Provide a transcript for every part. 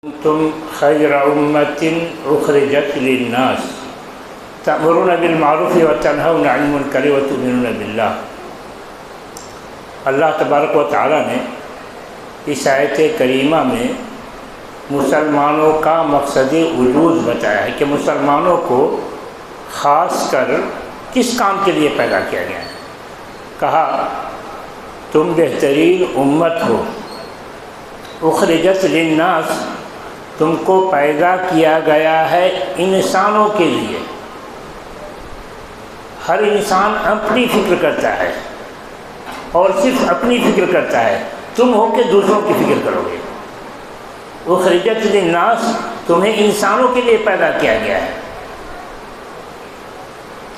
تم خیر امت اخرجت للناس تأمرون بالمعروف وتنہون عن المنکر وتؤمنون باللہ۔ اللہ تبارک و تعالیٰ نے اس آیت کریمہ میں مسلمانوں کا مقصد وجود بتایا ہے کہ مسلمانوں کو خاص کر کس کام کے لیے پیدا کیا گیا ہے۔ کہا تم بہترین امت ہو، اخرجت للناس، تم کو پیدا کیا گیا ہے انسانوں کے لیے۔ ہر انسان اپنی فکر کرتا ہے اور صرف اپنی فکر کرتا ہے، تم ہو کہ دوسروں کی فکر کرو گے۔ اخرجت للناس، تمہیں انسانوں کے لیے پیدا کیا گیا ہے۔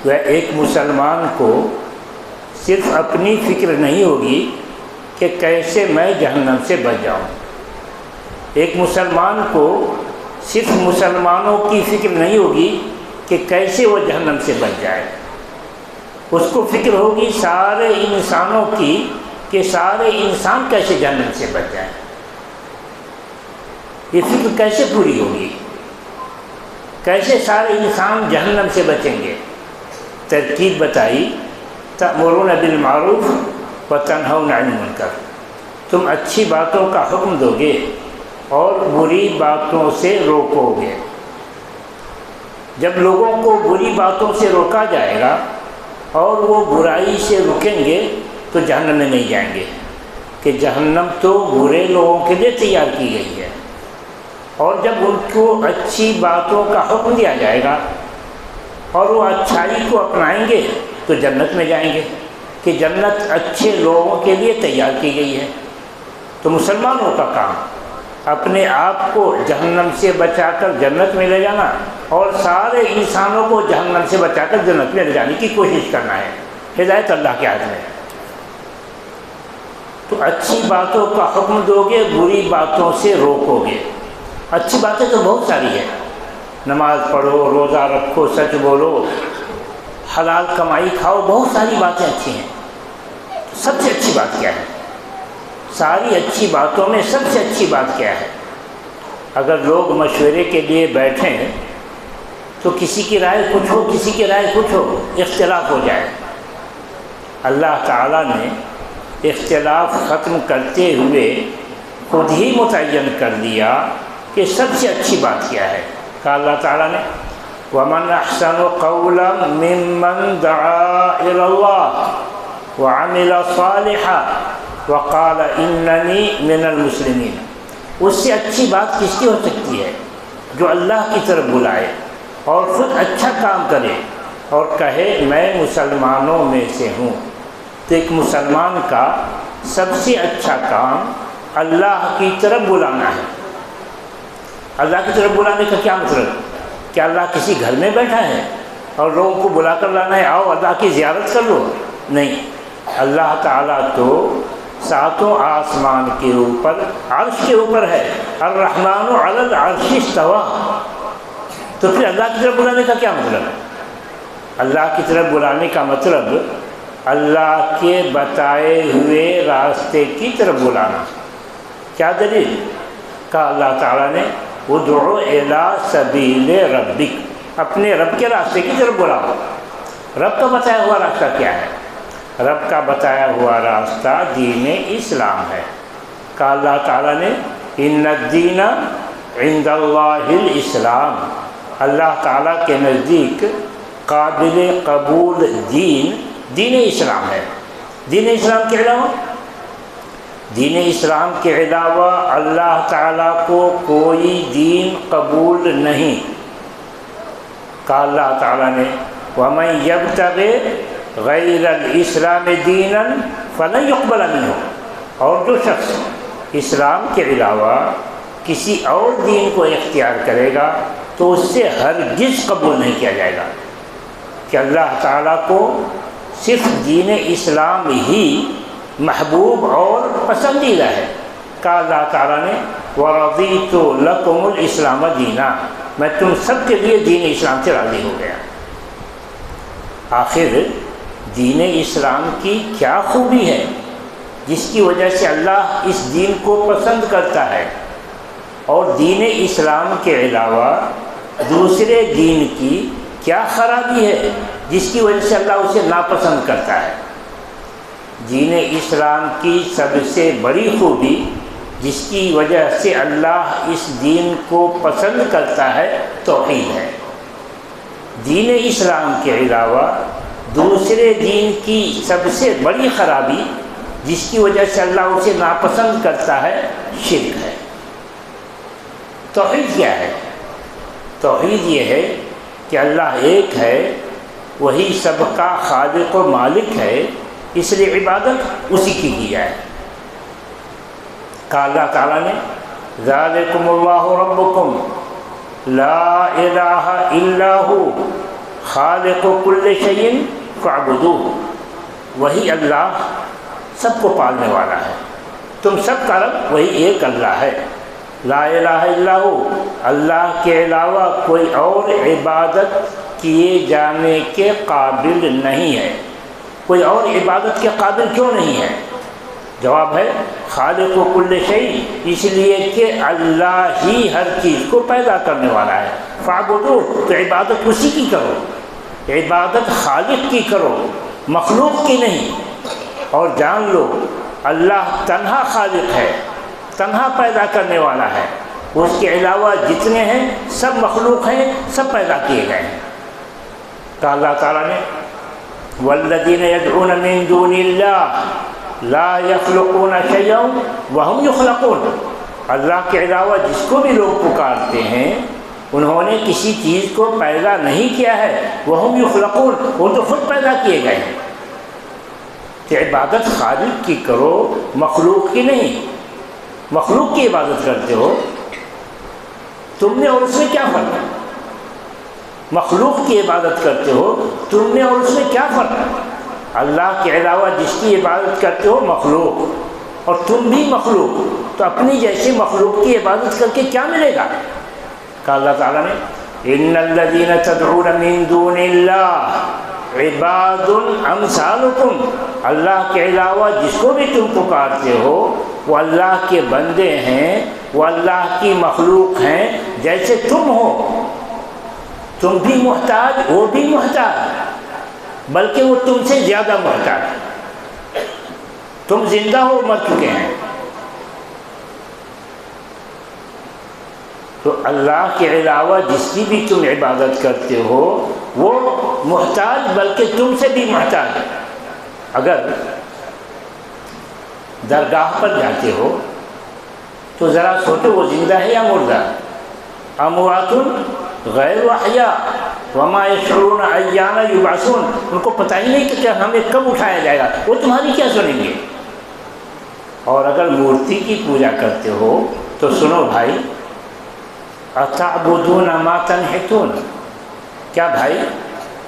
وہ ایک مسلمان کو صرف اپنی فکر نہیں ہوگی کہ کیسے میں جہنم سے بچ جاؤں۔ ایک مسلمان کو صرف مسلمانوں کی فکر نہیں ہوگی کہ کیسے وہ جہنم سے بچ جائے، اس کو فکر ہوگی سارے انسانوں کی کہ سارے انسان کیسے جہنم سے بچ جائیں۔ یہ فکر کیسے پوری ہوگی، کیسے سارے انسان جہنم سے بچیں گے؟ ترکیب بتائی، تأمرون بالمعروف وتنہون عن المنکر، تم اچھی باتوں کا حکم دو گے اور بری باتوں سے روکو گے۔ جب لوگوں کو بری باتوں سے روکا جائے گا اور وہ برائی سے رکیں گے تو جہنم میں نہیں جائیں گے، کہ جہنم تو برے لوگوں کے لیے تیار کی گئی ہے۔ اور جب ان کو اچھی باتوں کا حکم دیا جائے گا اور وہ اچھائی کو اپنائیں گے تو جنت میں جائیں گے، کہ جنت اچھے لوگوں کے لیے تیار کی گئی ہے۔ تو مسلمانوں کا کام اپنے آپ کو جہنم سے بچا کر جنت میں لے جانا اور سارے انسانوں کو جہنم سے بچا کر جنت میں لے جانے کی کوشش کرنا ہے۔ ہدایت اللہ کے ہاتھ میں ہے۔ تو اچھی باتوں کا حکم دو گے، بری باتوں سے روکو گے۔ اچھی باتیں تو بہت ساری ہیں، نماز پڑھو، روزہ رکھو، سچ بولو، حلال کمائی کھاؤ، بہت ساری باتیں اچھی ہیں۔ سب سے اچھی بات کیا ہے؟ ساری اچھی باتوں میں سب سے اچھی بات کیا ہے؟ اگر لوگ مشورے کے لیے بیٹھیں تو کسی کی رائے کچھ ہو، کسی کی رائے کچھ ہو، اختلاف ہو جائے۔ اللہ تعالیٰ نے اختلاف ختم کرتے ہوئے خود ہی متعین کر دیا کہ سب سے اچھی بات کیا ہے۔ کہا اللہ تعالیٰ نے وَمَنْ أَحْسَنُ قَوْلًا مِّمَّنْ دَعَا إِلَى اللَّهِ وَعَمِلَ صَالِحًا وقال اننی من المسلمین۔ اس سے اچھی بات کس کی ہو سکتی ہے؟ جو اللہ کی طرف بلائے اور خود اچھا کام کرے اور کہے میں مسلمانوں میں سے ہوں۔ تو ایک مسلمان کا سب سے اچھا کام اللہ کی طرف بلانا ہے۔ اللہ کی طرف بلانے کا کیا مطلب؟ کیا اللہ کسی گھر میں بیٹھا ہے اور لوگوں کو بلا کر لانا ہے آؤ اللہ کی زیارت کر لو؟ نہیں، اللہ تعالیٰ تو ساتوں آسمان کے اوپر عرش کے اوپر ہے۔ الرحمن علی العرش استویٰ۔ تو پھر اللہ کی طرف بلانے کا کیا مطلب؟ اللہ کی طرف بلانے کا مطلب اللہ کے بتائے ہوئے راستے کی طرف بلانا۔ کیا دلیل؟ کہا اللہ تعالیٰ نے ادعو الی سبیل ربک، اپنے رب کے راستے کی طرف بلاؤ۔ رب کا بتایا ہوا راستہ کیا ہے؟ رب کا بتایا ہوا راستہ دین اسلام ہے۔ کہا اللہ تعالیٰ نے ان الدین عند اللہ الاسلام، اللہ تعالیٰ کے نزدیک قابل قبول دین اسلام ہے۔ دین اسلام کے علاوہ، دین اسلام کے علاوہ اللہ تعالیٰ کو کوئی دین قبول نہیں۔ کہا اللہ تعالیٰ نے وَمَن يَبْتَغِ غیر الاسلام دینا فلن یقبل منہ، اور جو شخص اسلام کے علاوہ کسی اور دین کو اختیار کرے گا تو اس سے ہرگز قبول نہیں کیا جائے گا۔ کہ اللہ تعالیٰ کو صرف دین اسلام ہی محبوب اور پسندیدہ ہے۔ کہا اللہ تعالیٰ نے وَرَضِيتُ لَكُمُ الْإِسْلَامَ دِينًا، میں تم سب کے لیے دین اسلام سے راضی ہو گیا۔ آخر دین اسلام کی کیا خوبی ہے جس کی وجہ سے اللہ اس دین کو پسند کرتا ہے؟ اور دین اسلام کے علاوہ دوسرے دین کی کیا خرابی ہے جس کی وجہ سے اللہ اسے ناپسند کرتا ہے؟ دین اسلام کی سب سے بڑی خوبی جس کی وجہ سے اللہ اس دین کو پسند کرتا ہے توحید ہے۔ دین اسلام کے علاوہ دوسرے دین کی سب سے بڑی خرابی جس کی وجہ سے اللہ اسے ناپسند کرتا ہے شرک ہے۔ توحید کیا ہے؟ توحید یہ ہے کہ اللہ ایک ہے، وہی سب کا خالق و مالک ہے، اس لیے عبادت اسی کی جائے۔ کہا اللہ تعالیٰ نے ذالکم اللہ ربکم لا الہ الا ھو خالق کل شیء فاعبدوہ، وہی اللہ سب کو پالنے والا ہے، تم سب کا رب وہی ایک اللہ ہے۔ لا الہ الا ھو، اللہ کے علاوہ کوئی اور عبادت کیے جانے کے قابل نہیں ہے۔ کوئی اور عبادت کے قابل کیوں نہیں ہے؟ جواب ہے خالق و کل شیء، اس لیے کہ اللہ ہی ہر چیز کو پیدا کرنے والا ہے۔ فاعبدوہ، تو عبادت اسی کی کرو، عبادت خالق کی کرو، مخلوق کی نہیں۔ اور جان لو اللہ تنہا خالق ہے، تنہا پیدا کرنے والا ہے، اس کے علاوہ جتنے ہیں سب مخلوق ہیں، سب پیدا کیے گئے ہیں۔ کہا اللہ تعالیٰ نے والذین یدعون من دون اللہ لا یخلقون شیئا وہم یخلقون، اللہ کے علاوہ جس کو بھی لوگ پکارتے ہیں انہوں نے کسی چیز کو پیدا نہیں کیا ہے، وہم یخلقون، وہ تو خود پیدا کیے گئے ہیں۔ کہ عبادت خالق کی کرو، مخلوق کی نہیں۔ مخلوق کی عبادت کرتے ہو تم نے اور اس میں کیا فرق ہے؟ مخلوق کی عبادت کرتے ہو تم میں اور اس میں کیا فرق ہے؟ اللہ کے علاوہ جس کی عبادت کرتے ہو مخلوق، اور تم بھی مخلوق، تو اپنی جیسے مخلوق کی عبادت کر کے کیا ملے گا؟ کہا اللہ تعالیٰ نے ان الذین تدعون من دون اللہ عباد امثالکم، اللہ کے علاوہ جس کو بھی تم پکارتے ہو وہ اللہ کے بندے ہیں، وہ اللہ کی مخلوق ہیں جیسے تم ہو۔ تم بھی محتاج، وہ بھی محتاج، بلکہ وہ تم سے زیادہ محتاج۔ تم زندہ ہو، مر چکے ہیں، تو اللہ کے علاوہ جس کی بھی تم عبادت کرتے ہو وہ محتاج، بلکہ تم سے بھی محتاج۔ اگر درگاہ پر جاتے ہو تو ذرا سوچو وہ زندہ ہے یا مردہ؟ اموات غیر احیاء وما یشعرون ایان یبعثون، ان کو پتہ ہی نہیں کہ ہمیں کب اٹھایا جائے گا، وہ تمہاری کیا سنیں گے؟ اور اگر مورتی کی پوجا کرتے ہو تو سنو بھائی، اتعبدون ما تنحتون، کیا بھائی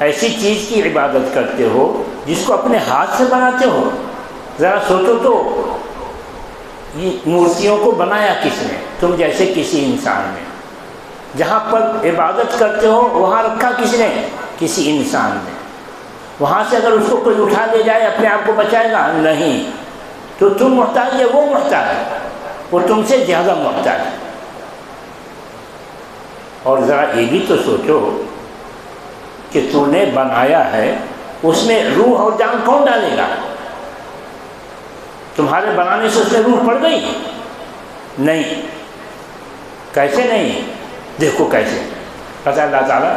ایسی چیز کی عبادت کرتے ہو جس کو اپنے ہاتھ سے بناتے ہو؟ ذرا سوچو تو یہ مورتیوں کو بنایا کس نے؟ تم جیسے کسی انسان نے۔ جہاں پر عبادت کرتے ہو وہاں رکھا کس نے؟ کسی انسان نے۔ وہاں سے اگر اس کو کوئی اٹھا لے جائے اپنے آپ کو بچائے گا؟ نہیں۔ تو تم محتاج ہے، وہ محتاج ہے، وہ تم سے زیادہ محتاج ہے۔ اور ذرا یہ بھی تو سوچو کہ تو نے بنایا ہے، اس میں روح اور جان کون ڈالے گا؟ تمہارے بنانے سے اس میں روح پڑ گئی؟ نہیں۔ کیسے نہیں؟ دیکھو کیسے۔ کہتا ہے اللہ تعالیٰ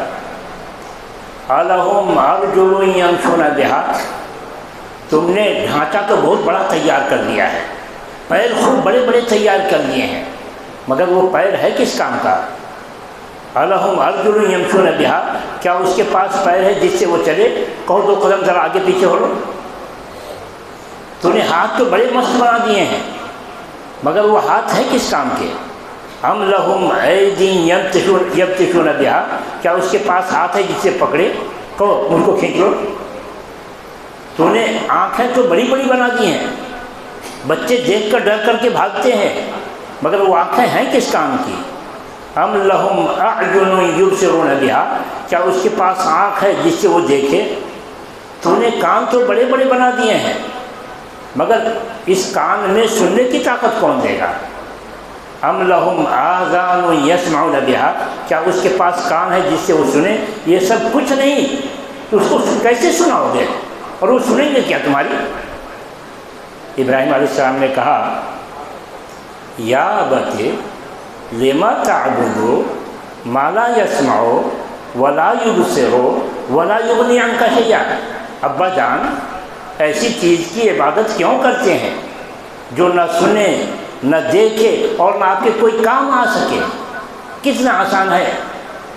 اَلَهُمْ أَرْجُلٌ يَمْشُونَ بِهَا، تم نے ڈھانچہ تو بہت بڑا تیار کر لیا ہے، پیر خوب بڑے بڑے تیار کر لیے ہیں، مگر وہ پیر ہے کس کام کا؟ اَلَهُمْ أَرْجُلٌ يَمْشُونَ بِهَا، کیا اس کے پاس پیر ہے جس سے وہ چلے؟ کہو دو قدم ذرا آگے پیچھے ہو لو۔ تو نے ہاتھ تو بڑے مست بنا دیے ہیں، مگر وہ ہاتھ ہے کس کام کے؟ ہم لہم ایدی یبطشون بہا، کیا اس کے پاس ہاتھ ہے جس سے پکڑے؟ کہو ان کو کھینچ لو۔ تو نے آنکھیں تو بڑی بڑی بنا دی ہیں، بچے دیکھ کر ڈر کر کے بھاگتے ہیں، مگر وہ آنکھیں ہیں کس کام کی؟ ہم لہم اعین یبصرون بہا، کیا اس کے پاس آنکھ ہے جس سے وہ دیکھے؟ تو نے کان تو بڑے بڑے بنا دیے ہیں، مگر اس کان میں سننے کی طاقت کون دے گا؟ ام لہم آذان یسمعون بہا، کیا اس کے پاس کان ہے جس سے وہ سنیں؟ یہ سب کچھ نہیں، تو اس کو کیسے سناؤ گے اور وہ سنیں گے کیا تمہاری؟ ابراہیم علیہ السلام نے کہا یا ابت لما تعبد ما لا يسمع ولا يبصر ولا يغني عنك شيئا، ابا جان ایسی چیز کی عبادت کیوں کرتے ہیں جو نہ سنے نہ دیکھے اور نہ آپ کے کوئی کام آ سکے؟ کتنا آسان ہے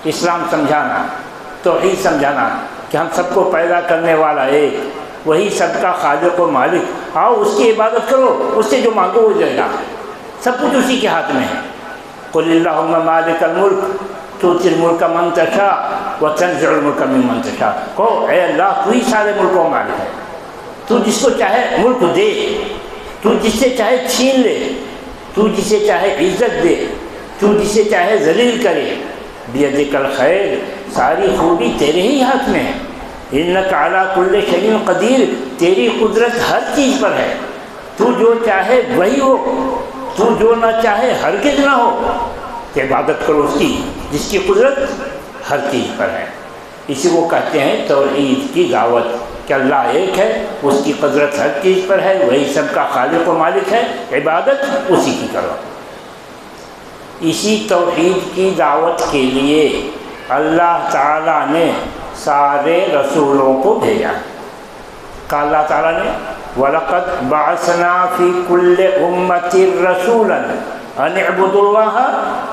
اسلام سمجھانا، توحید سمجھانا کہ ہم سب کو پیدا کرنے والا ایک، وہی سب کا خالق و مالک، آؤ اس کی عبادت کرو، اس سے جو مانگو ہو جائے گا، سب کچھ اسی کے ہاتھ میں ہے۔ قل اللہم مالک الملک تؤتی الملک من تشاء وتنزع الملک ممن تشاء، کہو اے اللہ تو ہی سارے ملک و مالک ہے، تو جس کو چاہے ملک دے، تو جس سے چاہے چھین لے، تو جسے چاہے عزت دے، تو جسے چاہے ذلیل کرے، بیدک الخیر، ساری خوبی تیرے ہی ہاتھ میں ہے، انک علی کل شیء قدیر، تیری قدرت ہر چیز پر ہے، تو جو چاہے وہی ہو، تو جو نہ چاہے ہرگز نہ ہو، کہ عبادت کرو اس کی جس کی قدرت ہر چیز پر ہے۔ اسی کو کہتے ہیں توحید کی دعوت، کہ اللہ ایک ہے، اس کی قدرت ہر چیز پر ہے، وہی سب کا خالق و مالک ہے، عبادت اسی کی کرو۔ اسی توحید کی دعوت کے لیے اللہ تعالیٰ نے سارے رسولوں کو بھیجا۔ کہا اللہ تعالیٰ نے وَلَقَدْ بَعَثْنَا فِي كُلِّ أُمَّةٍ رَسُولًا أَنِ اعْبُدُوا اللَّهَ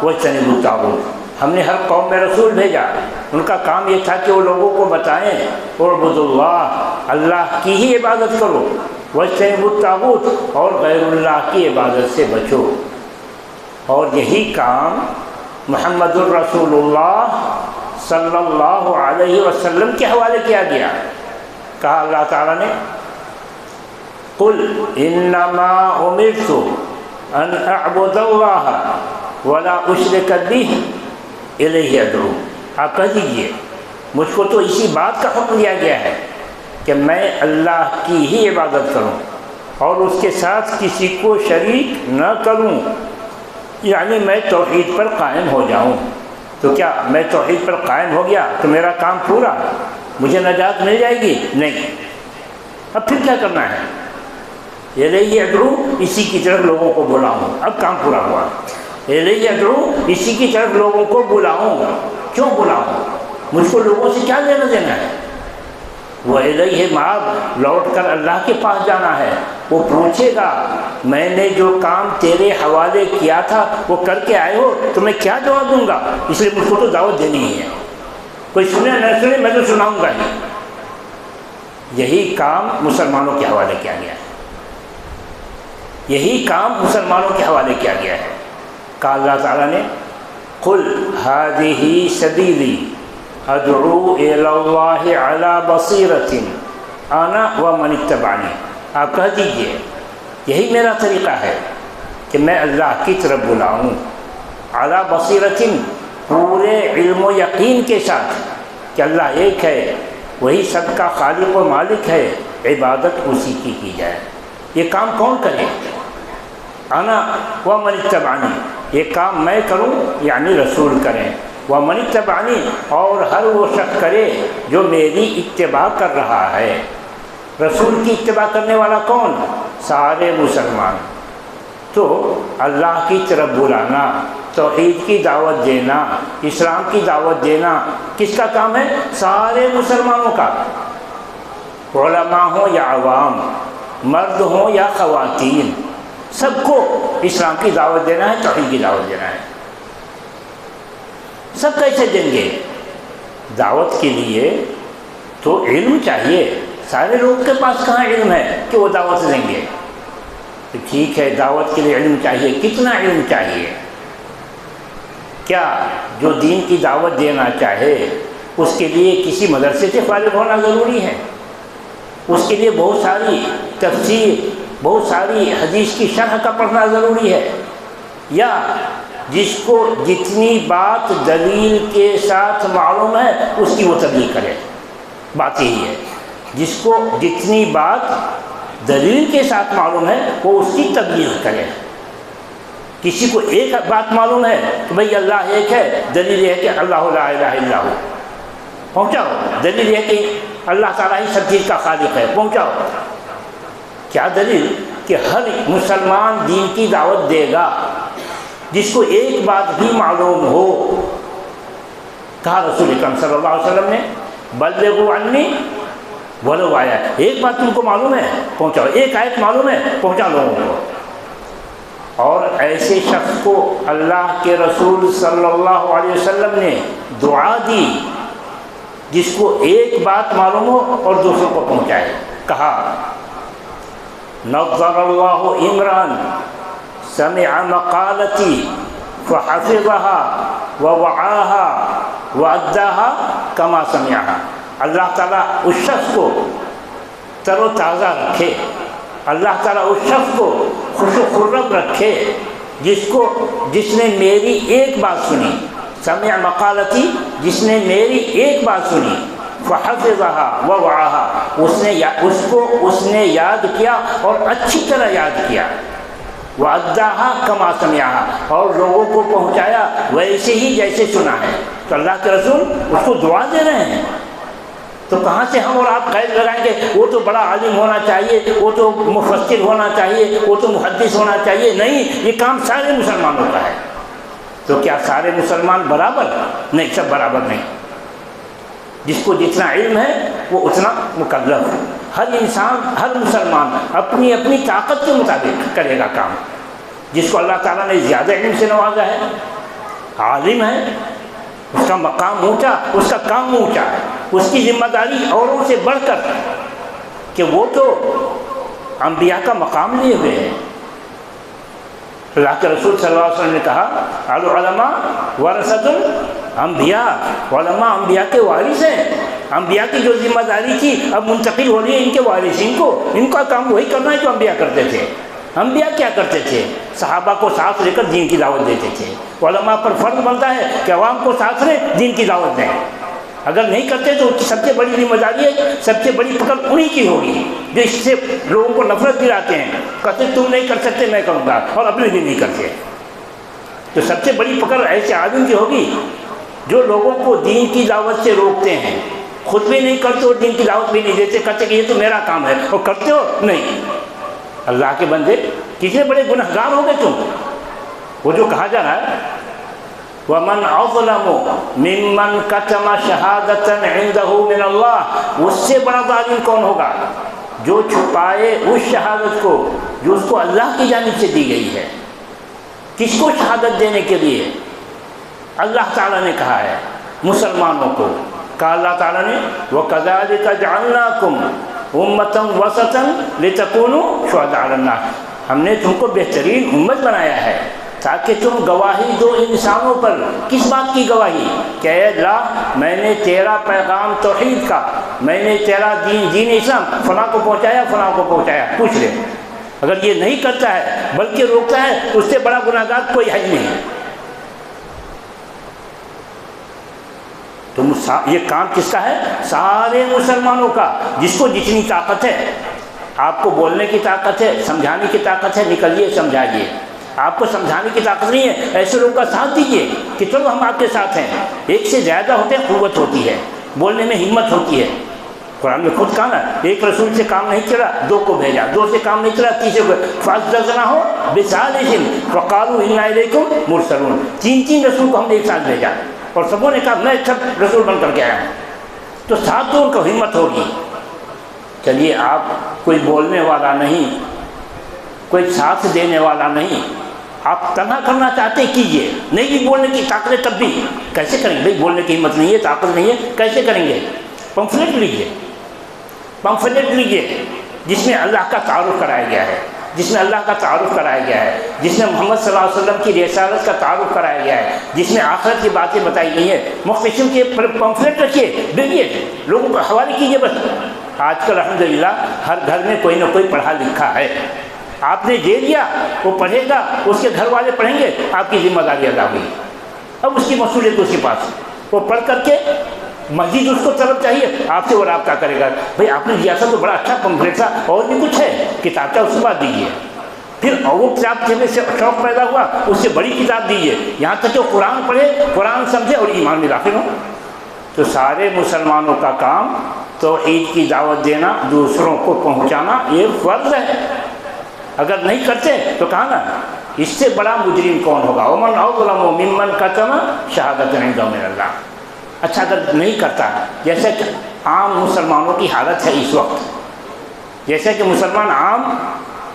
وَاجْتَنِبُوا الطَّاغُوتَ، ہم نے ہر قوم میں رسول بھیجا، ان کا کام یہ تھا کہ وہ لوگوں کو بتائیں اعبدوا اللہ، اللہ کی ہی عبادت کرو، واجتنبوا الطاغوت، اور غیر اللہ کی عبادت سے بچو۔ اور یہی کام محمد الرسول اللہ صلی اللہ علیہ وسلم کے حوالے کیا گیا۔ کہا اللہ تعالیٰ نے قل انما امرت ان اعبد اللہ ولا اشرک بہ الیہ ادعو، آپ کہہ دیجئے مجھ کو تو اسی بات کا حکم دیا گیا ہے کہ میں اللہ کی ہی عبادت کروں اور اس کے ساتھ کسی کو شریک نہ کروں، یعنی میں توحید پر قائم ہو جاؤں۔ تو کیا میں توحید پر قائم ہو گیا تو میرا کام پورا، مجھے نجات مل جائے گی؟ نہیں، اب پھر کیا کرنا ہے؟ الیہ ادعو، اسی کی طرف لوگوں کو بلاؤں، اب کام پورا ہوا۔ الیہ ادعو، اسی کی طرف لوگوں کو بلاؤں، کیوں بلاؤں؟ مجھ کو لوگوں سے کیا لینا دینا ہے؟ وہ الیہ مآب، لوٹ کر اللہ کے پاس جانا ہے۔ وہ پوچھے گا میں نے جو کام تیرے حوالے کیا تھا وہ کر کے آئے ہو، تو میں کیا جواب دوں گا؟ اس لیے مجھ کو تو دعوت دینی ہی ہے، کوئی سنے نہ سنے میں تو سناؤں گا ہی۔ یہی کام مسلمانوں کے حوالے کیا گیا ہے، یہی کام مسلمانوں کے حوالے کیا گیا ہے۔ کہا اللہ تعالیٰ نے قل هذه سبیلی ادعو الی اللہ علی بصیرۃ انا ومن اتبعنی، آپ کہہ دیجئے یہی میرا طریقہ ہے کہ میں اللہ کی طرف بلاؤں، علی بصیرۃ، پورے علم و یقین کے ساتھ کہ اللہ ایک ہے، وہی سب کا خالق و مالک ہے، عبادت اسی کی جائے۔ یہ کام کون کرے؟ انا ومن اتبعنی، یہ کام میں کروں یعنی رسول کریں، ومن اتبعنی، اور ہر وہ شخص کرے جو میری اتباع کر رہا ہے۔ رسول کی اتباع کرنے والا کون؟ سارے مسلمان۔ تو اللہ کی طرف بلانا، توحید کی دعوت دینا، اسلام کی دعوت دینا کس کا کام ہے؟ سارے مسلمانوں کا، علماء ہوں یا عوام، مرد ہوں یا خواتین، سب کو اسلام کی دعوت دینا ہے، توحید کی دعوت دینا ہے۔ سب کیسے دیں گے؟ دعوت کے لیے تو علم چاہیے، سارے لوگ کے پاس کہاں علم ہے کہ وہ دعوت دیں گے؟ تو ٹھیک ہے، دعوت کے لیے علم چاہیے، کتنا علم چاہیے؟ کیا جو دین کی دعوت دینا چاہے اس کے لیے کسی مدرسے سے فارغ ہونا ضروری ہے؟ اس کے لیے بہت ساری تفسیر، بہت ساری حدیث کی شرح کا پڑھنا ضروری ہے؟ یا جس کو جتنی بات دلیل کے ساتھ معلوم ہے اس کی وہ تبلیغ کرے؟ بات یہی ہے، جس کو جتنی بات دلیل کے ساتھ معلوم ہے وہ اس کی تبلیغ کرے۔ کسی کو ایک بات معلوم ہے کہ بھئی اللہ ایک ہے، دلیل یہ ہے کہ اللہ لا الہ الا ہو، پہنچاؤ۔ دلیل یہ ہے کہ اللہ تعالیٰ ہی سب چیز کا خالق ہے، پہنچاؤ۔ کیا دلیل؟ کہ ہر مسلمان دین کی دعوت دے گا جس کو ایک بات بھی معلوم ہو۔ کہا رسول اکرم صلی اللہ علیہ وسلم نے بلغوا عنی ولو آیا، ایک بات تم کو معلوم ہے پہنچاؤ، ایک آیت معلوم ہے پہنچا لوگوں کو۔ اور ایسے شخص کو اللہ کے رسول صلی اللہ علیہ وسلم نے دعا دی جس کو ایک بات معلوم ہو اور دوسروں کو پہنچائے۔ کہا نظر اللہ عمران سمع مقالتی فحفظها ووعاها وأداها كما سمعها، اللہ تعالیٰ اس شخص کو تر و تازہ رکھے، اللہ تعالیٰ اس شخص کو خوش و خرم رکھے جس نے میری ایک بات سنی، سمع مقالتی، جس نے میری ایک بات سنی، فحفظها ووعاها، اس نے یاد کیا اور اچھی طرح یاد کیا، وَأَدَّاهَا كَمَا سَمِعَهَا، اور لوگوں کو پہنچایا ویسے ہی جیسے سنا ہے۔ تو اللہ کے رسول اس کو دعا دے رہے ہیں، تو کہاں سے ہم اور آپ قید لگائیں گے وہ تو بڑا عالم ہونا چاہیے، وہ تو مفسر ہونا چاہیے، وہ تو محدث ہونا چاہیے؟ نہیں، یہ کام سارے مسلمانوں کا ہے۔ تو کیا سارے مسلمان برابر؟ نہیں، سب برابر نہیں۔ جس کو جتنا علم ہے وہ اتنا مکلف ہے۔ ہر انسان، ہر مسلمان اپنی اپنی طاقت کے مطابق کرے گا کام۔ جس کو اللہ تعالیٰ نے زیادہ علم سے نوازا ہے، عالم ہے، اس کا مقام اونچا، اس کا کام اونچا ہے، اس کی ذمہ داری اوروں سے بڑھ کر کہ وہ تو انبیاء کا مقام لیے ہوئے ہیں۔ اللہ کے رسول صلی اللہ علیہ وسلم نے کہا العلماء ورثۃ الانبیاء، علماء انبیاء کے وارث ہیں۔ انبیاء کی جو ذمہ داری تھی اب منتقل ہو رہی ہے ان کے وارثین کو، ان کا کام وہی کرنا ہے جو انبیاء کرتے تھے۔ انبیاء کیا کرتے تھے؟ صحابہ کو ساتھ لے کر دین کی دعوت دیتے تھے۔ علماء پر فرض بنتا ہے کہ عوام کو ساتھ لے دین کی دعوت دیں، اگر نہیں کرتے تو سب سے بڑی ذمہ داری ہے، سب سے بڑی پکڑ انہی کی ہوگی جو اس سے لوگوں کو نفرت دلاتے ہیں، کہتے تم نہیں کر سکتے میں کروں گا، اور اپنے بھی نہیں کرتے۔ تو سب سے بڑی پکڑ ایسے عالم کی ہوگی جو لوگوں کو دین کی دعوت سے روکتے ہیں، خود بھی نہیں کرتے اور دین کی دعوت بھی نہیں دیتے، کہتے کہ یہ تو میرا کام ہے، اور کرتے ہو نہیں۔ اللہ کے بندے کتنے بڑے گنہگار ہو گئے تم۔ وہ جو کہا جا رہا ہے وَمَنْ أَظْلَمُ مِمَّنْ كَتَمَ شَهَادَةً عِنْدَهُ مِنَ اللَّهِ، اس سے بڑا ظالم کون ہوگا جو چھپائے اس شہادت کو جو اس کو اللہ کی جانب سے دی گئی ہے۔ کس کو شہادت دینے کے لیے؟ اللہ تعالیٰ نے کہا ہے مسلمانوں کو، کہا اللہ تعالیٰ نے وَكَذَلِكَ جَعَلْنَاكُمْ أُمَّةً وَسَطًا لِتَكُونُوا شُهَدَاءَ عَلَى النَّاسِ، ہم نے تم کو بہترین امت بنایا ہے تاکہ تم گواہی دو انسانوں پر۔ کس بات کی گواہی؟ کہ اے اللہ میں نے تیرا پیغام توحید کا، میں نے تیرا دین اسلام فلاں کو پہنچایا، فلاں کو پہنچایا۔ پوچھ لے، اگر یہ نہیں کرتا ہے بلکہ روکتا ہے تو اس سے بڑا گناہگار کوئی ہے نہیں۔ تو یہ کام کس کا ہے؟ سارے مسلمانوں کا، جس کو جتنی طاقت ہے۔ آپ کو بولنے کی طاقت ہے، سمجھانے کی طاقت ہے، نکلیے سمجھائیے۔ آپ کو سمجھانے کی طاقت نہیں ہے، ایسے لوگوں کا ساتھ دیجیے کہ چلو ہم آپ کے ساتھ ہیں۔ ایک سے زیادہ ہوتے ہیں قوت ہوتی ہے، بولنے میں ہمت ہوتی ہے۔ قرآن میں خود کہا نا، ایک رسول سے کام نہیں چلا دو کو بھیجا، دو سے کام نہیں چلا تیسرے کو، فَأَزَّزْنَاهُ بِثَالِثٍ فَقَالُوا إِنَّا إِلَيْكُمْ مُرْسَلُونَ، تین رسول کو ہم نے ایک ساتھ بھیجا اور سبوں نے کہا میں سب رسول بن کر کے آیا ہوں۔ تو ساتھ تو ان کو ہمت ہوگی۔ چلیے آپ کوئی بولنے والا نہیں، کوئی ساتھ دینے والا نہیں، آپ تنہا کرنا چاہتے ہیں کیجیے، نہیں بھی بولنے کی طاقت ہے تب بھی کیسے کریں گے؟ بھائی بولنے کی ہمت نہیں ہے، طاقت نہیں ہے، کیسے کریں گے؟ پمفلیٹ لیجیے، پمفلیٹ لیجیے جس میں اللہ کا تعارف کرایا گیا ہے، جس میں اللہ کا تعارف کرایا گیا ہے، جس میں محمد صلی اللہ علیہ وسلم کی رسالت کا تعارف کرایا گیا ہے، جس میں آخرت کی باتیں بتائی گئی ہیں۔ مختلف کے پمفلیٹ رکھیے، دیکھیے لوگوں کو حوالے کیجیے۔ بس آج کل الحمدللہ ہر گھر میں کوئی نہ کوئی پڑھا لکھا ہے، آپ نے دے دیا، وہ پڑھے گا، اس کے گھر والے پڑھیں گے، آپ کی ذمہ داری ادا ہوئی۔ اب اس کی مسئولیت اس کے پاس، وہ پڑھ کر کے مزید اس کو طلب چاہیے، آپ سے وہ رابطہ کرے گا۔ بھائی آپ نے دیا تھا تو بڑا اچھا پمفلیٹ تھا، اور بھی کچھ ہے، کتاب کا اس کے بعد دیجیے۔ پھر وہ کتاب پڑھنے سے شوق پیدا ہوا، اس سے بڑی کتاب دیجیے، یہاں تک کہ قرآن پڑھے، قرآن سمجھے اور ایمان میں داخل ہو۔ تو سارے مسلمانوں کا کام توحید کی دعوت دینا، دوسروں کو پہنچانا، یہ فرض ہے۔ اگر نہیں کرتے تو کہا نا اس سے بڑا مجرم کون ہوگا، ومن اظلم ممن کتم شہادۃ عند اللہ۔ اچھا اگر نہیں کرتا، جیسے کہ عام مسلمانوں کی حالت ہے اس وقت، جیسے کہ مسلمان عام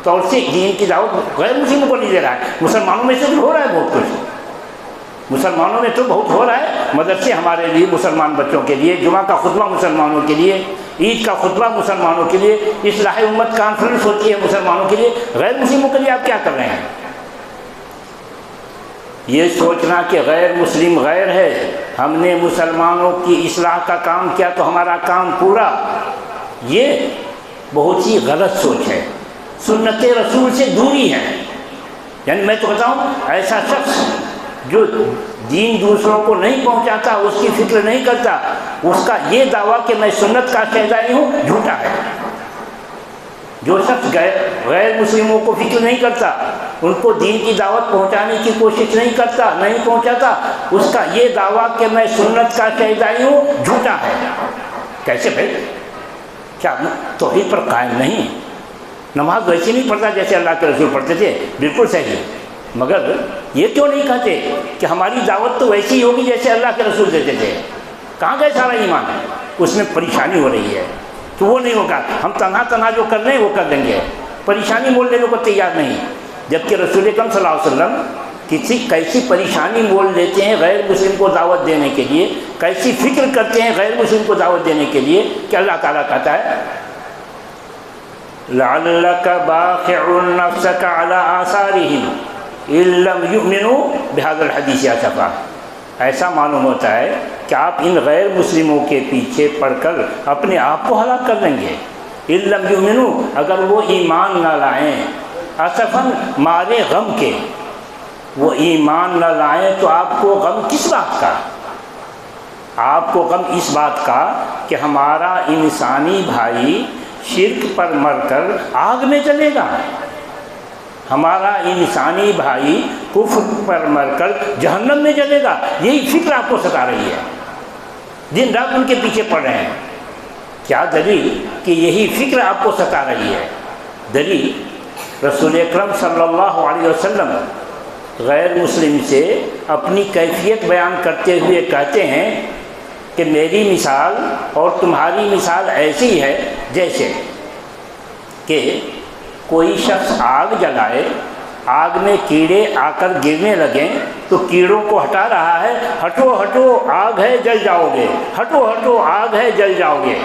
طور سے دین کی دعوت غیر مسلموں کو نہیں دے رہا ہے، مسلمانوں میں سے بھی ہو رہا ہے بہت کچھ، مسلمانوں میں تو بہت ہو رہا ہے، مدرسے ہمارے لیے مسلمان بچوں کے لیے، جمعہ کا خطبہ مسلمانوں کے لیے، عید کا خطبہ مسلمانوں کے لیے، اصلاح امت کانفرنس ہوتی ہے مسلمانوں کے لیے، غیر مسلموں کے لیے آپ کیا کر رہے ہیں؟ یہ سوچنا کہ غیر مسلم غیر ہے، ہم نے مسلمانوں کی اصلاح کا کام کیا تو ہمارا کام پورا، یہ بہت ہی غلط سوچ ہے، سنت رسول سے دوری ہے۔ یعنی میں تو بتاؤں، ایسا شخص جو دین دوسروں کو نہیں پہنچاتا، اس کی فکر نہیں کرتا، اس کا یہ دعویٰ کہ میں سنت کا شہدائی ہوں جھوٹا ہے۔ جو شخص غیر مسلموں کو فکر نہیں کرتا، ان کو دین کی دعوت پہنچانے کی کوشش نہیں کرتا، نہیں پہنچاتا، اس کا یہ دعویٰ کہ میں سنت کا شہدائی ہوں جھوٹا ہے۔ کیسے بھائی؟ کیا توحید پر قائم نہیں؟ نماز ویسے نہیں پڑھتا جیسے اللہ کے رسول پڑھتے تھے، بالکل صحیح، مگر یہ کیوں نہیں کہتے کہ ہماری دعوت تو ویسی ہی ہوگی جیسے اللہ کے رسول دیتے تھے؟ کہاں گئے سارا ایمان؟ اس میں پریشانی ہو رہی ہے تو وہ نہیں ہوگا، ہم تنہا جو کر رہے ہیں وہ کر دیں گے، پریشانی مول لینے کو تیار نہیں۔ جبکہ رسول اکرم صلی اللہ علیہ وسلم کیسی پریشانی مول لیتے ہیں غیر مسلم کو دعوت دینے کے لیے، کیسی فکر کرتے ہیں غیر مسلم کو دعوت دینے کے لیے، کہ اللہ تعالیٰ کہتا ہے لَعَلَّكَ بَاخِعٌ نَفْسَكَ عَلَىٰ آثَارِهِمْ إِن لَّمْ يُؤْمِنُوا بِهَذَا الْحَدِيثِ آسَفًا۔ ایسا معلوم ہوتا ہے کہ آپ ان غیر مسلموں کے پیچھے پڑ کر اپنے آپ کو ہلاک کر دیں گے۔ إِن لَّمْ يُؤْمِنُوا، اگر وہ ایمان نہ لائیں، اسفاً مارے غم کے، وہ ایمان نہ لائیں تو آپ کو غم کس بات کا؟ آپ کو غم اس بات کا کہ ہمارا انسانی بھائی شرک پر مر کر آگ میں جلے گا، ہمارا انسانی بھائی کفر پر مر کر جہنم میں جلے گا، یہی فکر آپ کو ستا رہی ہے، دن رات ان کے پیچھے پڑ رہے ہیں۔ کیا دلیل کہ یہی فکر آپ کو ستا رہی ہے؟ دلیل رسول اکرم صلی اللہ علیہ وسلم غیر مسلم سے اپنی کیفیت بیان کرتے ہوئے کہتے ہیں کہ میری مثال اور تمہاری مثال ایسی ہے جیسے کہ کوئی شخص آگ جلائے، آگ میں کیڑے آ کر گرنے لگیں تو کیڑوں کو ہٹا رہا ہے، ہٹو ہٹو آگ ہے جل جاؤ گے، ہٹو ہٹو آگ ہے جل جاؤ گے۔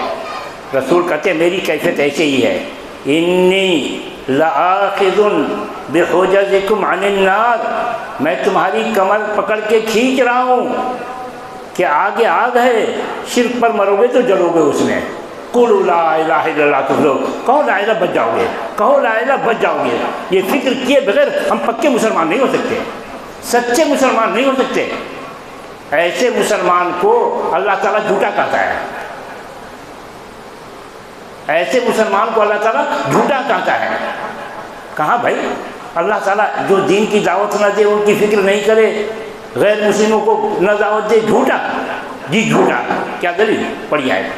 رسول کہتے ہیں میری کیفیت ایسے ہی ہے، انی لآخذ بحجزکم عن النار، میں تمہاری کمر پکڑ کے کھینچ رہا ہوں کہ آگے آگ ہے، شرک پر مرو گے تو جلو گے اس میں۔ قولوا لا الہ الا اللہ تفلحوا، کہو لا الہ بچ جاؤ گے، کہو لا الہ بچ جاؤ گے۔ یہ فکر کیے بغیر ہم پکے مسلمان نہیں ہو سکتے، سچے مسلمان نہیں ہو سکتے۔ ایسے مسلمان کو اللہ تعالیٰ جھوٹا کہتا ہے، ایسے مسلمان کو اللہ تعالیٰ جھوٹا کہتا ہے۔ کہاں بھائی اللہ تعالیٰ جو دین کی دعوت نہ دے، ان کی فکر نہیں کرے، غیر مسلموں کو نہ دعوت دے، جھوٹا، جی جھوٹا۔ کیا دلیل؟ پڑھی آئے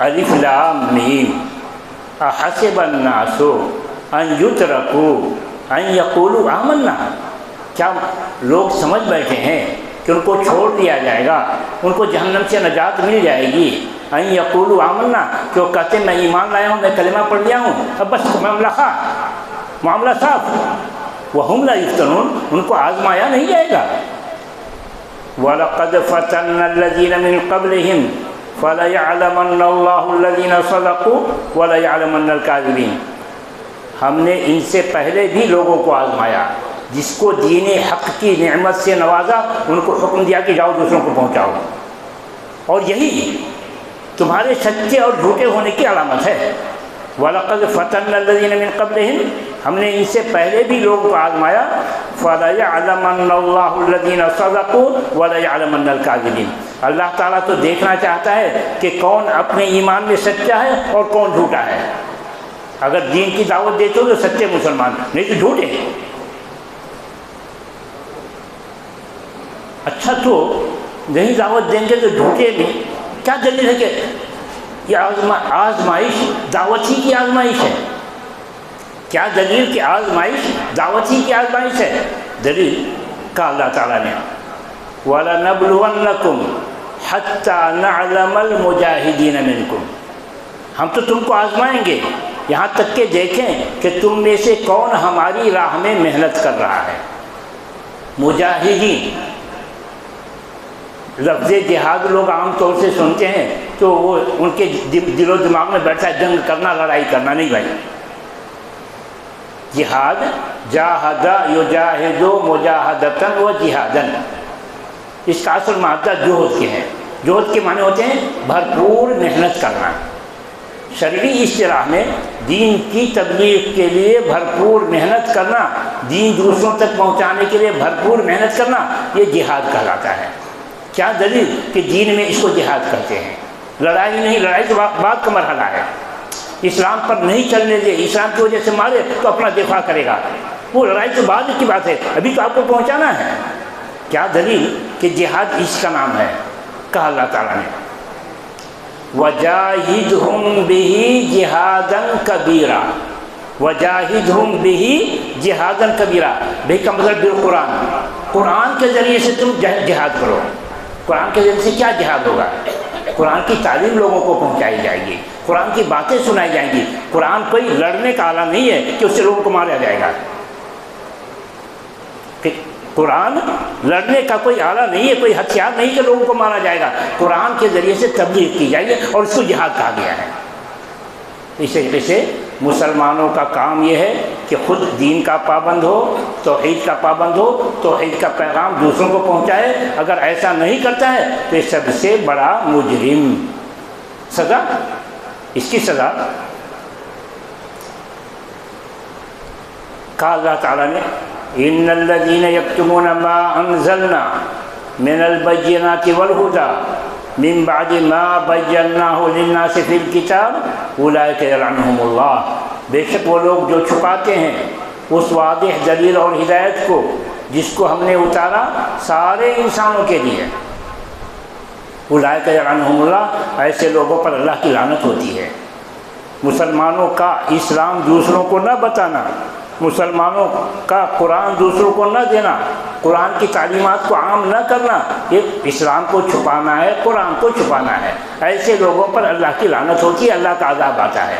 الف لام میم احسب الناس ان یترکوا ان یقولوا آمنا، کیا لوگ سمجھ بیٹھے ہیں کہ ان کو چھوڑ دیا جائے گا، ان کو جہنم سے نجات مل جائے گی؟ ان یقولوا آمنا، کہ وہ کہتے ہیں میں ایمان لایا ہوں، میں کلمہ پڑھ لیا ہوں، اب بس معاملہ صاف۔ وہم لا یفتنون، ان کو آزمایا نہیں جائے گا۔ وَلَقَدْ فَتَنَّا الَّذِينَ مِن قَبْلِهِمْ فَلَيَعْلَمَنَّ اللَّهُ الَّذِينَ صَدَقُوا وَلَيَعْلَمَنَّ الْكَاذِبِينَ، ہم نے ان سے پہلے بھی لوگوں کو آزمایا، جس کو دین حق کی نعمت سے نوازا ان کو حکم دیا کہ جاؤ دوسروں کو پہنچاؤ، اور یہی تمہارے سچے اور جھوٹے ہونے کی علامت ہے۔ وَلَقَدْ فَتَنَّا الَّذِينَ مِن قَبْلِهِمْ، ہم نے ان سے پہلے بھی لوگوں کو آزمایا، فَلَيَعْلَمَنَّ اللَّهُ الَّذِينَ صَدَقُوا وَلَيَعْلَمَنَّ الْكَاذِبِينَ، اللہ تعالیٰ تو دیکھنا چاہتا ہے کہ کون اپنے ایمان میں سچا ہے اور کون جھوٹا ہے۔ اگر دین کی دعوت دیتے ہو تو سچے مسلمان، نہیں تو جھوٹے۔ اچھا تو نہیں دعوت دیں گے تو جھوٹے بھی، کیا دلیل ہے کہ یہ آزمائش دعوت ہی کی آزمائش ہے؟ کیا دلیل کہ آزمائش دعوت ہی کی آزمائش ہے؟ دلیل کہا اللہ تعالیٰ نے وَلَنَبْلُوَنَّكُمْ حَتَّى نَعْلَمَ الْمُجَاهِدِينَ مِنْكُمْ، ہم تو تم کو آزمائیں گے یہاں تک کہ دیکھیں کہ تم میں سے کون ہماری راہ میں محنت کر رہا ہے۔ مجاہدین لفظ جہاد لوگ عام طور سے سنتے ہیں تو وہ ان کے دل و دماغ میں بیٹھا ہے جنگ کرنا، لڑائی کرنا، نہیں بھائی۔ جہاد جاہد یجاہد مجاہدتاً و جہاداً، اس کا اصل مادہ جوہد کے ہیں۔ جوہد کے معنی ہوتے ہیں بھرپور محنت کرنا۔ شرعی اصطلاح میں دین کی تبلیغ کے لیے بھرپور محنت کرنا، دین دوسروں تک پہنچانے کے لیے بھرپور محنت کرنا، یہ جہاد کہلاتا ہے۔ کیا دلیل کہ دین میں اس کو جہاد کرتے ہیں؟ لڑائی نہیں، لڑائی تو بعد کا مرحلہ ہے۔ اسلام پر نہیں چلنے دے، اسلام کی وجہ سے مارے تو اپنا دفاع کرے گا، وہ لڑائی تو بعد کی بات ہے، ابھی تو آپ کو پہنچانا ہے۔ کیا دلیل کہ جہاد اس کا نام ہے؟ کہا اللہ تعالیٰ نے وَجَاهِدْهُمْ بِهِ جِهَادًا كَبِيرًا، وَجَاهِدْهُمْ بِهِ جِهَادًا كَبِيرًا، بِهِ کا مطلب بالقرآن، قرآن کے ذریعے سے تم جہاد کرو۔ قرآن کے ذریعے سے کیا جہاد ہوگا؟ قرآن کی تعلیم لوگوں کو پہنچائی جائے گی، قرآن کی باتیں سنائی جائیں گی۔ قرآن کوئی لڑنے کا آلہ نہیں ہے کہ اس سے لوگوں کو مارا جائے گا۔ قرآن لڑنے کا کوئی آلہ نہیں ہے، کوئی ہتھیار نہیں کہ لوگوں کو مارا جائے گا۔ قرآن کے ذریعے سے تبلیغ کی جائے گی اور اس کو جہاد کہا گیا ہے۔ اس طریقے سے مسلمانوں کا کام یہ ہے کہ خود دین کا پابند ہو، توحید کا پابند ہو، توحید کا پیغام دوسروں کو پہنچائے۔ اگر ایسا نہیں کرتا ہے تو یہ سب سے بڑا مجرم، سزا اس کی سزا کہا اللہ تعالیٰ نے ان الذين يكتمون ما انزلنا من البينات والهدى من بعد ما بيناه للناس في الكتاب اولئك يلعنهم الله، بے شک وہ لوگ جو چھپاتے ہیں اس واضح دلیل اور ہدایت کو جس کو ہم نے اتارا سارے انسانوں کے لیے، اولئک یلعنهم اللہ، ایسے لوگوں پر اللہ کی لعنت ہوتی ہے۔ مسلمانوں کا اسلام دوسروں کو نہ بتانا، مسلمانوں کا قرآن دوسروں کو نہ دینا، قرآن کی تعلیمات کو عام نہ کرنا، یہ اسلام کو چھپانا ہے، قرآن کو چھپانا ہے۔ ایسے لوگوں پر اللہ کی لعنت ہوتی ہے، اللہ کا عذاب آتا ہے۔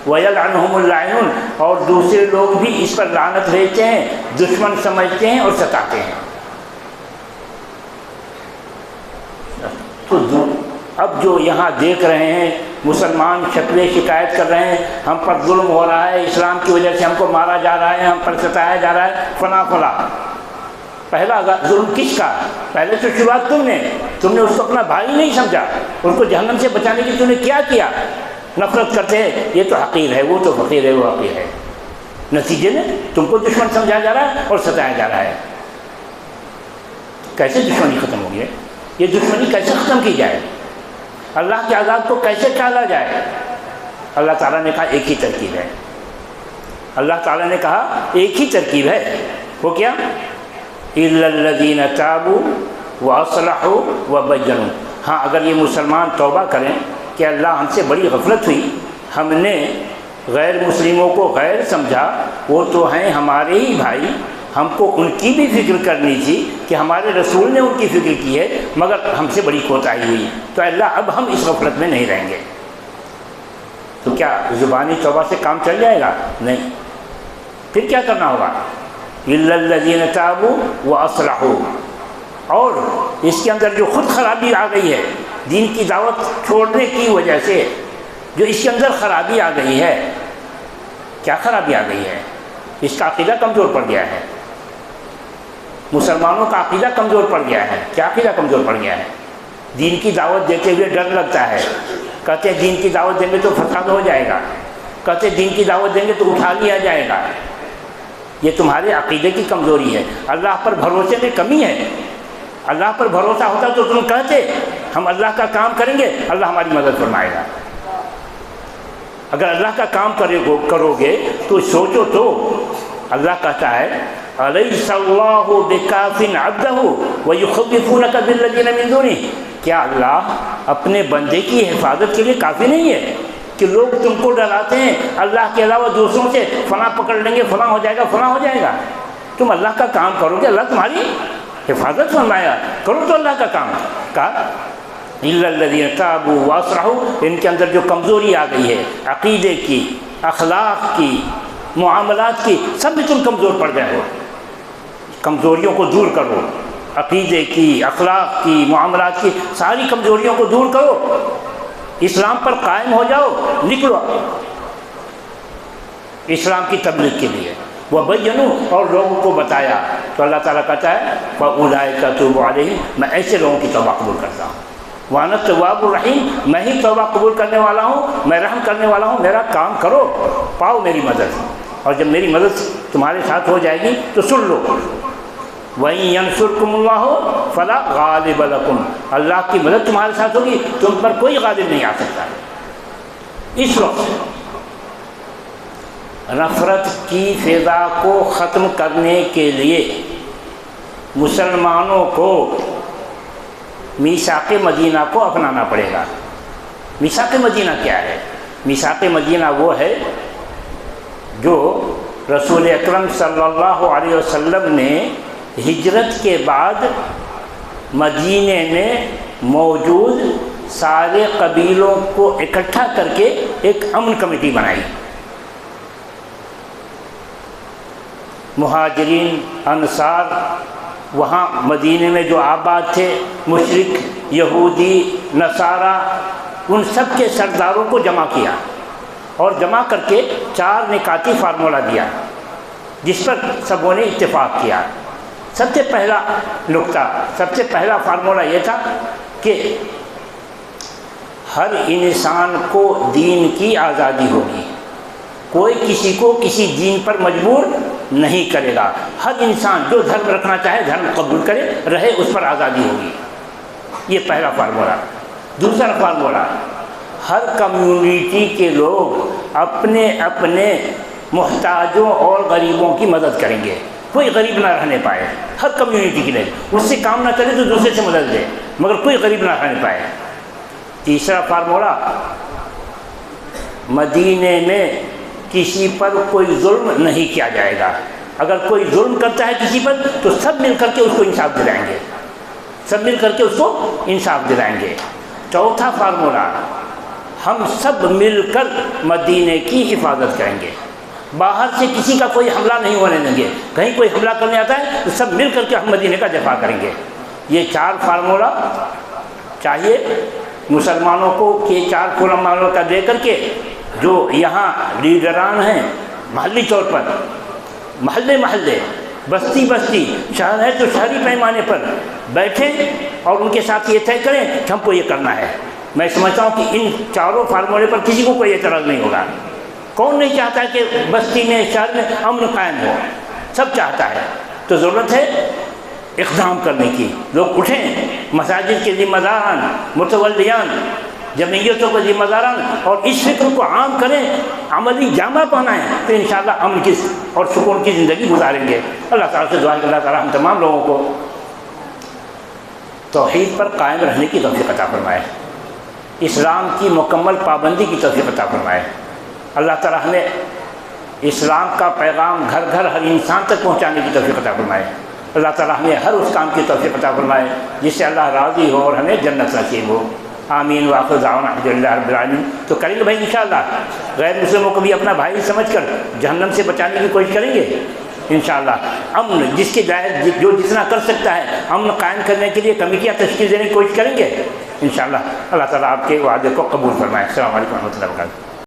وَيَلْعَنُهُمُ اللَّاعِنُونَ، اور دوسرے لوگ بھی اس پر لعنت بھیجتے ہیں، دشمن سمجھتے ہیں اور ستاتے ہیں۔ تو اب جو یہاں دیکھ رہے ہیں مسلمان شکلیں شکایت کر رہے ہیں ہم پر ظلم ہو رہا ہے، اسلام کی وجہ سے ہم کو مارا جا رہا ہے، ہم پر ستایا جا رہا ہے، فلاں فلاں، پہلا ظلم کس کا؟ پہلے تو شروعات تم نے اس کو اپنا بھائی نہیں سمجھا، اس کو جہنم سے بچانے کی تم نے کیا؟ نفرت کرتے ہیں، یہ تو حقیر ہے، وہ تو فقیر ہے، وہ حقیر ہے، نتیجے میں تم کو دشمن سمجھا جا رہا ہے اور ستایا جا رہا ہے۔ کیسے دشمنی ختم ہوگی؟ یہ دشمنی کیسے ختم کی جائے؟ اللہ کے عذاب کو کیسے ٹالا جائے؟ اللہ تعالیٰ نے کہا ایک ہی ترکیب ہے، اللہ تعالیٰ نے کہا ایک ہی ترکیب ہے، وہ کیا؟ إِلَّا الَّذِينَ تَابُوا وَأَصْلَحُوا وَبَيَّنُوا، ہاں اگر یہ مسلمان توبہ کریں کہ اللہ ہم سے بڑی غفلت ہوئی، ہم نے غیر مسلموں کو غیر سمجھا، وہ تو ہیں ہمارے ہی بھائی، ہم کو ان کی بھی فکر کرنی تھی کہ ہمارے رسول نے ان کی فکر کی ہے، مگر ہم سے بڑی کوتاہی ہوئی، تو اللہ اب ہم اس غفلت میں نہیں رہیں گے۔ تو کیا زبانی توبہ سے کام چل جائے گا؟ نہیں، پھر کیا کرنا ہوگا؟ إِلَّا الَّذِينَ تَابُوا وَأَصْلَحُوا، اور اس کے اندر جو خود خرابی آ گئی ہے دین کی دعوت چھوڑنے کی وجہ سے، جو اس کے اندر خرابی آ گئی ہے، کیا خرابی آ گئی ہے؟ اس کا عقیدہ کمزور پڑ گیا ہے، مسلمانوں کا عقیدہ کمزور پڑ گیا ہے۔ کیا عقیدہ کمزور پڑ گیا ہے؟ دین کی دعوت دیتے ہوئے ڈر لگتا ہے، کہتے ہیں دین کی دعوت دیں گے تو فساد ہو جائے گا، کہتے ہیں دین کی دعوت دیں گے تو اٹھا لیا جائے گا۔ یہ تمہارے عقیدے کی کمزوری ہے، اللہ پر بھروسے میں کمی ہے۔ اللہ پر بھروسہ ہوتا تو تم کہتے ہم اللہ کا کام کریں گے، اللہ ہماری مدد فرمائے گا۔ اگر اللہ کا کام کرو گے تو سوچو تو، اللہ کہتا ہے الیس اللہ بکاف عبدہ ویخوفونک بالذین من دونہ، کیا اللہ اپنے بندے کی حفاظت کے لیے کافی نہیں ہے کہ لوگ تم کو ڈراتے ہیں اللہ کے علاوہ دوسروں سے، فلاں پکڑ لیں گے، فلاں ہو جائے گا، فلاں ہو جائے گا؟ تم اللہ کا کام کرو گے، اللہ تمہاری حفاظت فرمایا، کرو تو اللہ کا کام کہا الا الذین تابوا واصلحوا، ان کے اندر جو کمزوری آ گئی ہے عقیدے کی، اخلاق کی، معاملات کی، سب میں تم کمزور پڑ گئے ہو، کمزوریوں کو دور کرو، عقیدے کی، اخلاق کی، معاملات کی ساری کمزوریوں کو دور کرو، اسلام پر قائم ہو جاؤ، نکلو اسلام کی تبلیغ کے لیے، وَبَيَّنُوا، اور لوگوں کو بتایا۔ تو اللہ تعالیٰ کہتا ہے فَأُولَٰئِکَ أَتُوبُ عَلَيْهِمْ، میں ایسے لوگوں کی توبہ قبول کرتا ہوں، وَأَنَا التَّوَّابُ الرَّحِيمُ، میں ہی توبہ قبول کرنے والا ہوں، میں رحم کرنے والا ہوں، میرا کام کرو، پاؤ میری مدد، اور جب میری مدد تمہارے ساتھ ہو جائے گی تو سن لو، وَإِن يَنْصُرْكُمُ اللَّهُ فَلَا غَالِبَ لَكُمْ، اللہ کی مدد تمہارے ساتھ ہوگی، تم پر کوئی غالب نہیں آ سکتا۔ اس وقت نفرت کی فضا کو ختم کرنے کے لیے مسلمانوں کو میثاق مدینہ کو اپنانا پڑے گا۔ میثاق مدینہ کیا ہے؟ میثاق مدینہ وہ ہے جو رسول اکرم صلی اللہ علیہ وسلم نے ہجرت کے بعد مدینے میں موجود سارے قبیلوں کو اکٹھا کر کے ایک امن کمیٹی بنائی، مہاجرین، انصار، وہاں مدینے میں جو آباد تھے، مشرک، یہودی، نصارہ، ان سب کے سرداروں کو جمع کیا اور جمع کر کے 4 نکاتی فارمولہ دیا جس پر سبوں نے اتفاق کیا۔ سب سے پہلا نقطہ، سب سے پہلا فارمولہ یہ تھا کہ ہر انسان کو دین کی آزادی ہوگی، کوئی کسی کو کسی دین پر مجبور نہیں کرے گا، ہر انسان جو دھرم رکھنا چاہے دھرم قبول کرے، رہے، اس پر آزادی ہوگی، یہ پہلا فارمولہ۔ دوسرا فارمولہ، ہر کمیونٹی کے لوگ اپنے اپنے محتاجوں اور غریبوں کی مدد کریں گے، کوئی غریب نہ رہنے پائے، ہر کمیونٹی کے لیے، اس سے کام نہ چلے تو دوسرے سے مدد دے، مگر کوئی غریب نہ رہنے پائے۔ تیسرا فارمولہ، مدینے میں کسی پر کوئی ظلم نہیں کیا جائے گا، اگر کوئی ظلم کرتا ہے کسی پر تو سب مل کر کے اس کو انصاف دلائیں گے، سب مل کر کے اس کو انصاف دلائیں گے۔ چوتھا فارمولہ، ہم سب مل کر مدینے کی حفاظت کریں گے، باہر سے کسی کا کوئی حملہ نہیں ہونے دیں گے، کہیں کوئی حملہ کرنے آتا ہے تو سب مل کر کے ہم مدینے کا دفاع کریں گے۔ یہ 4 فارمولہ چاہیے مسلمانوں کو کہ 4 فارمولوں کا دے کر کے جو یہاں لیڈران ہیں محلی طور پر، محلے محلے، بستی بستی، شہر ہے تو شہری پیمانے پر بیٹھیں اور ان کے ساتھ یہ طے کریں کہ ہم کو یہ کرنا ہے۔ میں سمجھتا ہوں کہ ان 4 فارمولے پر کسی کو کوئی اعتراض نہیں ہوگا۔ کون نہیں چاہتا ہے کہ بستی میں، شہر میں امن قائم ہو؟ سب چاہتا ہے۔ تو ضرورت ہے اقدام کرنے کی، لوگ اٹھیں، مساجد کے ذمہ داران، متولیان، جمعیتوں کو ذمہ داران، اور اس فکر کو عام کریں، عملی جامہ پہنائیں، تو انشاءاللہ امن کی اور سکون کی زندگی گزاریں گے۔ اللہ تعالیٰ سے دعا ہے کہ اللہ تعالیٰ ہم تمام لوگوں کو توحید پر قائم رہنے کی توفیق عطا فرمائے، اسلام کی مکمل پابندی کی توفیق عطا فرمائے۔ اللہ تعالیٰ ہمیں اسلام کا پیغام گھر گھر ہر انسان تک پہنچانے کی توفیق عطا فرمائے۔ اللہ تعالیٰ ہمیں ہر اس کام کی توفیق عطا فرمائے جس سے اللہ راضی ہو اور ہمیں جنت نصیب ہو۔ آمین وآخر دعوانا الحمدللہ رب العالمین۔ تو کریں گے بھائی انشاءاللہ، غیر مسلموں کو بھی اپنا بھائی سمجھ کر جہنم سے بچانے کی کوشش کریں گے انشاءاللہ۔ امن جس کی جو جتنا کر سکتا ہے امن قائم کرنے کے لیے کمیٹیاں تشکیل دینے کی کوشش کریں گے انشاءاللہ۔ اللہ تعالیٰ آپ کے وعدے کو قبول فرمائے۔ السلام علیکم ورحمۃ اللہ وبرکاتہ۔